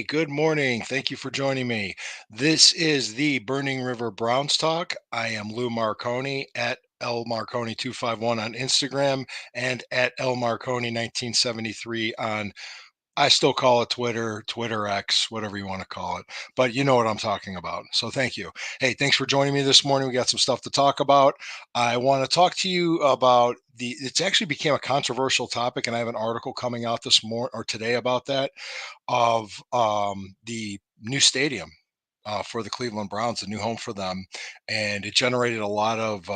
good morning. Thank you for joining me. This is the Burning River Browns Talk. I am Lou Marconi at L Marconi 251 on Instagram and at L Marconi 1973 on, I still call it Twitter, Twitter X, whatever you want to call it. But you know what I'm talking about. So thank you. Hey, thanks for joining me this morning. We got some stuff to talk about. I want to talk to you about it's actually became a controversial topic, and I have an article coming out this morning or today about that of the new stadium for the Cleveland Browns, a new home for them, and it generated a lot of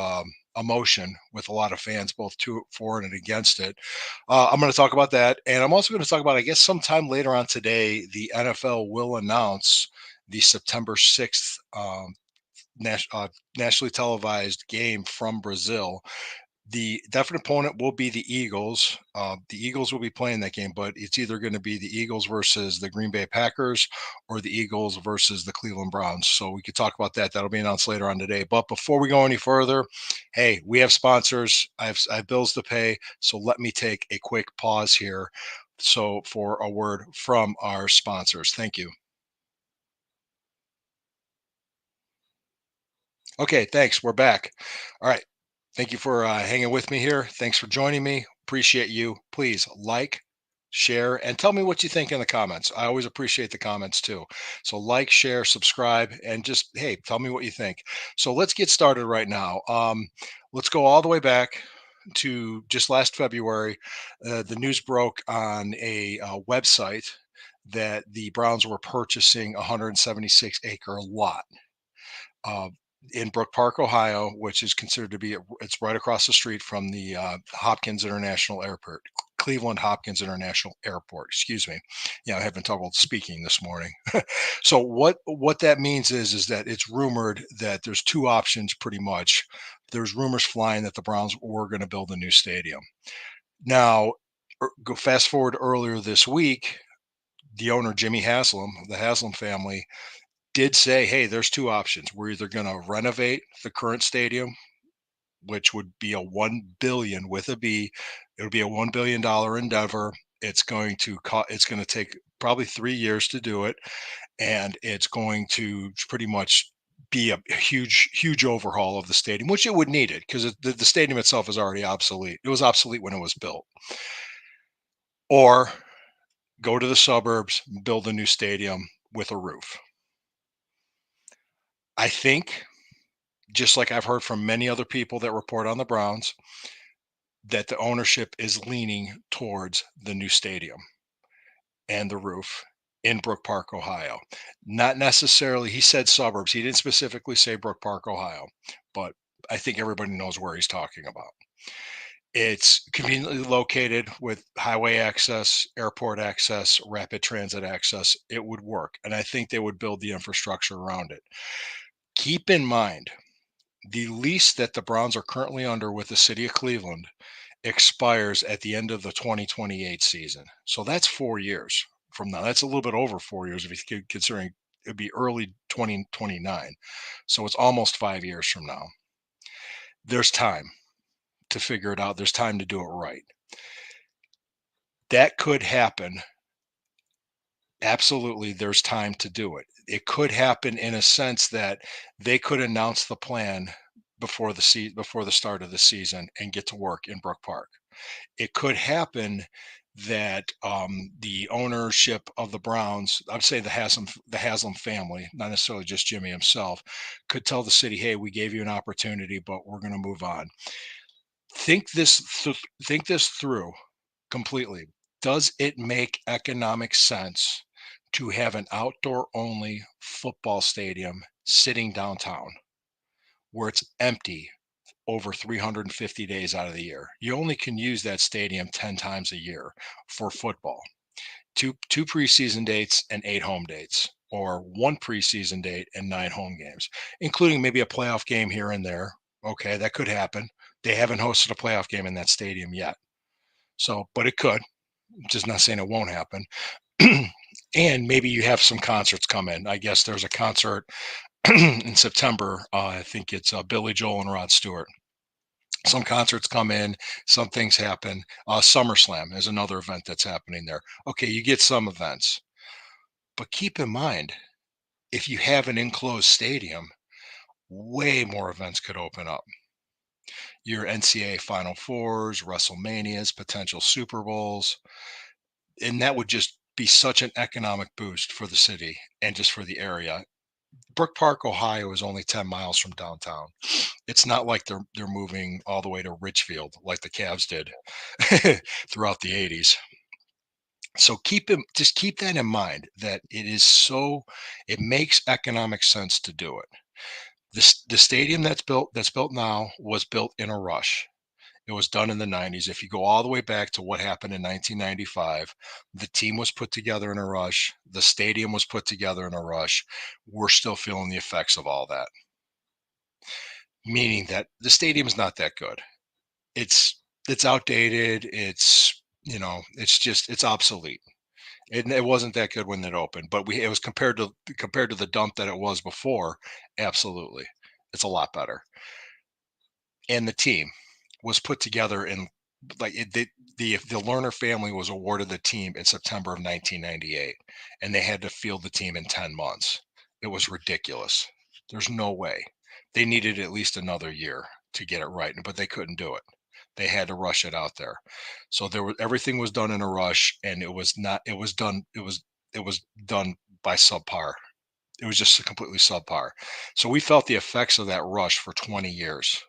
emotion with a lot of fans, both for and against it. I'm going to talk about that, and I'm also going to talk about, I guess, sometime later on today, the NFL will announce the September 6th nationally televised game from Brazil. The definite opponent will be the Eagles. The Eagles will be playing that game, but it's either going to be the Eagles versus the Green Bay Packers or the Eagles versus the Cleveland Browns. So we could talk about that. That'll be announced later on today. But before we go any further, hey, we have sponsors. I have bills to pay. So let me take a quick pause here. So for a word from our sponsors. Thank you. Okay, thanks. We're back. All right. Thank you for hanging with me here. Thanks for joining me. Appreciate you. Please like, share, and tell me what you think in the comments. I always appreciate the comments too. So, like, share, subscribe, and just, hey, tell me what you think. So, let's get started right now. Let's go all the way back to just last February. The news broke on a website that the Browns were purchasing a 176-acre lot uh, in Brook Park, Ohio, which is considered to be it's right across the street from the Hopkins International Airport, Cleveland Hopkins International Airport. Excuse me. Yeah, I having trouble speaking this morning. So what that means is that it's rumored that there's two options pretty much. There's rumors flying that the Browns were going to build a new stadium. Now, go fast forward earlier this week, the owner Jimmy Haslam, the Haslam family, did say, "Hey, there's two options. We're either going to renovate the current stadium, which would be a 1 billion with a B. It would be a $1 billion endeavor. It's going to take probably 3 years to do it, and it's going to pretty much be a huge overhaul of the stadium, which it would need it because the stadium itself is already obsolete. It was obsolete when it was built, or go to the suburbs, build a new stadium with a roof. I think, just like I've heard from many other people that report on the Browns, that the ownership is leaning towards the new stadium and the roof in Brook Park, Ohio. Not necessarily, he said suburbs. He didn't specifically say Brook Park, Ohio, but I think everybody knows where he's talking about. It's conveniently located with highway access, airport access, rapid transit access. It would work. And I think they would build the infrastructure around it. Keep in mind, the lease that the Browns are currently under with the city of Cleveland expires at the end of the 2028 season. So that's 4 years from now. That's a little bit over 4 years if you considering it'd be early 2029. So it's almost 5 years from now. There's time to figure it out. There's time to do it right. That could happen. Absolutely, there's time to do it. It could happen in a sense that they could announce the plan before the start of the season and get to work in Brook Park. It could happen that the ownership of the Browns, I'd say the Haslam family, not necessarily just Jimmy himself, could tell the city, "Hey, we gave you an opportunity, but we're going to move on." Think this through completely. Does it make economic sense to have an outdoor only football stadium sitting downtown where it's empty over 350 days out of the year? You only can use that stadium 10 times a year for football. Two preseason dates and 8 home dates, or one preseason date and 9 home games, including maybe a playoff game here and there. Okay, that could happen. They haven't hosted a playoff game in that stadium yet. So, but it could. Just not saying it won't happen. And maybe you have some concerts come in. I guess there's a concert in September. I think it's Billy Joel and Rod Stewart. Some concerts come in, some things happen. SummerSlam is another event that's happening there. Okay, you get some events. But keep in mind, if you have an enclosed stadium, way more events could open up. Your NCAA Final Fours, WrestleManias, potential Super Bowls, and that would just be such an economic boost for the city and just for the area. Brook Park, Ohio is only 10 miles from downtown. It's not like they're moving all the way to Richfield like the Cavs did throughout the 80s. So just keep that in mind that it makes economic sense to do it. The stadium that's built now was built in a rush. It was done in the 90s. If you go all the way back to what happened in 1995, the team was put together in a rush. The stadium was put together in a rush. We're still feeling the effects of all that, meaning that the stadium's not that good. It's outdated. It's obsolete. It wasn't that good when it opened, but it was compared to the dump that it was before. Absolutely, it's a lot better. And the team was put together in like the Lerner family was awarded the team in September of 1998, and they had to field the team in 10 months. It was ridiculous. There's no way. They needed at least another year to get it right, but they couldn't do it. They had to rush it out there. So everything was done in a rush, and it was not it was done by subpar. It was just completely subpar. So we felt the effects of that rush for 20 years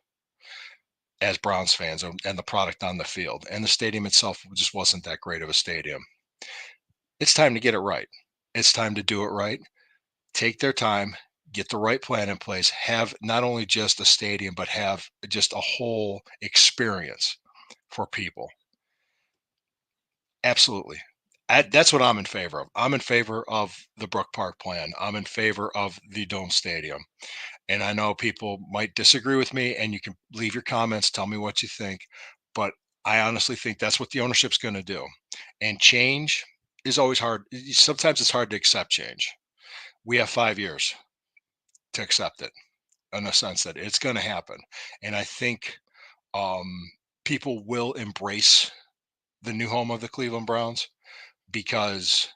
as Browns fans, and the product on the field. And the stadium itself just wasn't that great of a stadium. It's time to get it right. It's time to do it right. Take their time, get the right plan in place, have not only just a stadium, but have just a whole experience for people. Absolutely. That's what I'm in favor of. I'm in favor of the Brook Park plan. I'm in favor of the Dome Stadium. And I know people might disagree with me, and you can leave your comments, tell me what you think. But I honestly think that's what the ownership's going to do. And change is always hard. Sometimes it's hard to accept change. We have 5 years to accept it in the sense that it's going to happen. And I think um, people will embrace the new home of the Cleveland Browns because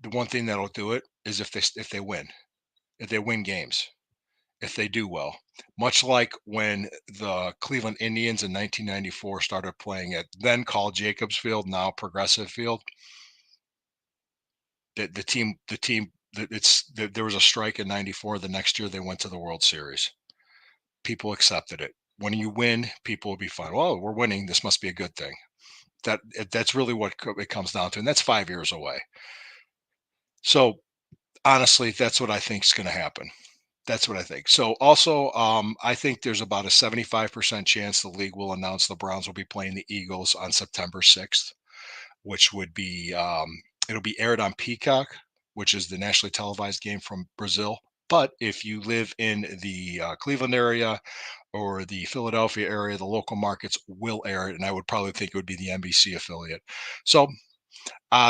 the one thing that'll do it is if they win games, if they do well. Much like when the Cleveland Indians in 1994 started playing at then called Jacobs Field, now Progressive Field. There was a strike in '94. The next year they went to the World Series. People accepted it. When you win, people will be fine. Well, we're winning. This must be a good thing. That's really what it comes down to, and that's 5 years away. So honestly, that's what I think is going to happen. That's what I think. So also, I think there's about a 75% chance the league will announce the Browns will be playing the Eagles on September 6th, which would be it'll be aired on Peacock, which is the nationally televised game from Brazil. But if you live in the Cleveland area or the Philadelphia area, the local markets will air it, and I would probably think it would be the NBC affiliate. So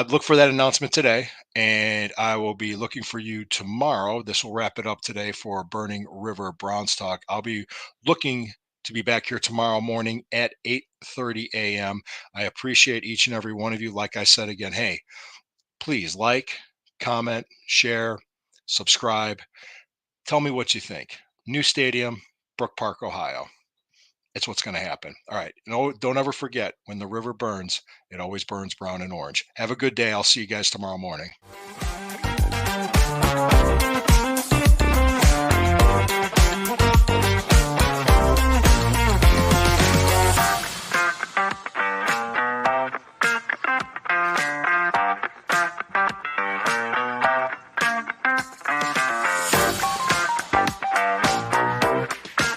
look for that announcement today, and I will be looking for you tomorrow. This will wrap it up today for Burning River Browns Talk. I'll be looking to be back here tomorrow morning at 8:30 a.m. I appreciate each and every one of you. Like I said again, hey, please like, comment, share, subscribe. Tell me what you think. New stadium, Brook Park, Ohio. It's what's going to happen. All right. No, don't ever forget when the river burns, it always burns brown and orange. Have a good day. I'll see you guys tomorrow morning.